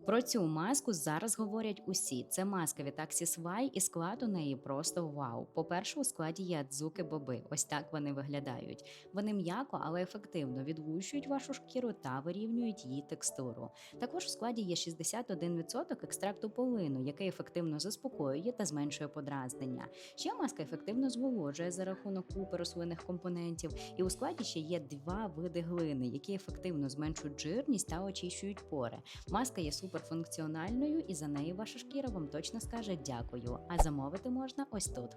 Про цю маску зараз говорять усі. Це маска від Axis Y і склад у неї просто вау. По-перше, у складі є адзуки-боби. Ось так вони виглядають. Вони м'яко, але ефективно відлущують вашу шкіру та вирівнюють її текстуру. Також у складі є 61% екстракту полину, який ефективно заспокоює та зменшує подразнення. Ще маска ефективно зволожує за рахунок купи рослинних компонентів. І у складі ще є 2 види глини, які ефективно зменшують жирність та очищують пори. Маска є суперфункціональною і за неї ваша шкіра вам точно скаже дякую. А замовити можна ось тут.